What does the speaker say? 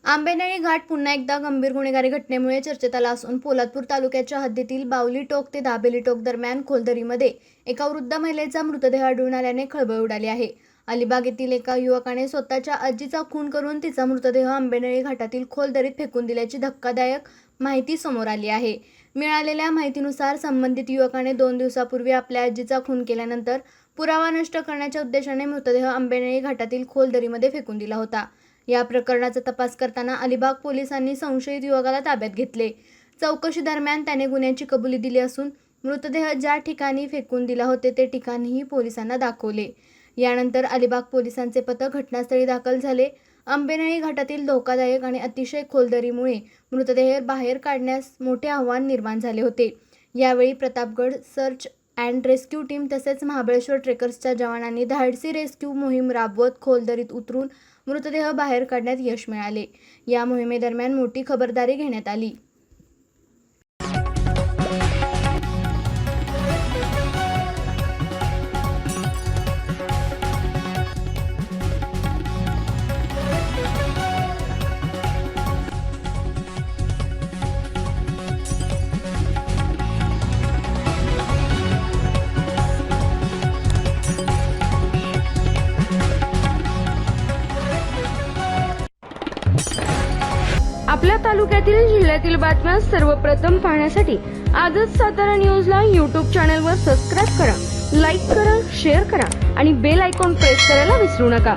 आंबेनळी घाट पुन्हा एकदा गंभीर गुन्हेगारी घटनेमुळे चर्चेत आला असून पोलादपूर तालुक्याच्या हद्दीतील बावली टोक ते दाबेली टोक दरम्यान खोलदरीमध्ये एका वृद्ध महिलेचा मृतदेह आढळून आल्याने खळबळ उडाली आहे। अलिबाग येथील एका युवकाने स्वतःच्या आजीचा खून करून तिचा मृतदेह आंबेनळी घाटातील खोलदरीत फेकून दिल्याची धक्कादायक माहिती समोर आली आहे। मिळालेल्या माहितीनुसार संबंधित युवकाने 2 दिवसापूर्वी आपल्या आजीचा खून केल्यानंतर पुरावा नष्ट करण्याच्या उद्देशाने मृतदेह आंबेनळी घाटातील खोलदरीमध्ये फेकून दिला होता। या प्रकरणाचा तपास करताना अलिबाग पोलिसांनी संशयित युवकाला ताब्यात घेतले। चौकशी दरम्यान त्याने गुन्ह्याची कबुली दिली असून मृतदेह ज्या ठिकाणी फेकून दिला होते ते ठिकाणही पोलिसांना दाखवले। यानंतर अलिबाग पोलिसांचे पथक घटनास्थळी दाखल झाले। आंबेनळी घाटातील धोकादायक आणि अतिशय खोलदरीमुळे मृतदेह बाहेर काढण्यास मोठे आव्हान निर्माण झाले होते। यावेळी Pratapgad search and rescue team तसेच महाबळेश्वर ट्रेकर्सच्या जवानांनी धाडसी रेस्क्यू मोहीम राबवत खोलदरीत उतरून मृतदेह बाहेर काढण्यात यश मिळाले। या मोहिमेदरम्यान मोठी खबरदारी घेण्यात आली। आपल्या तालुक्यातील जिल्ह्यातील बातम्या सर्वप्रथम पाहण्यासाठी आजच सातारा न्यूजला YouTube चॅनलवर सबस्क्राईब करा, लाईक करा, शेअर करा आणि बेल आयकॉन प्रेस करायला विसरू नका।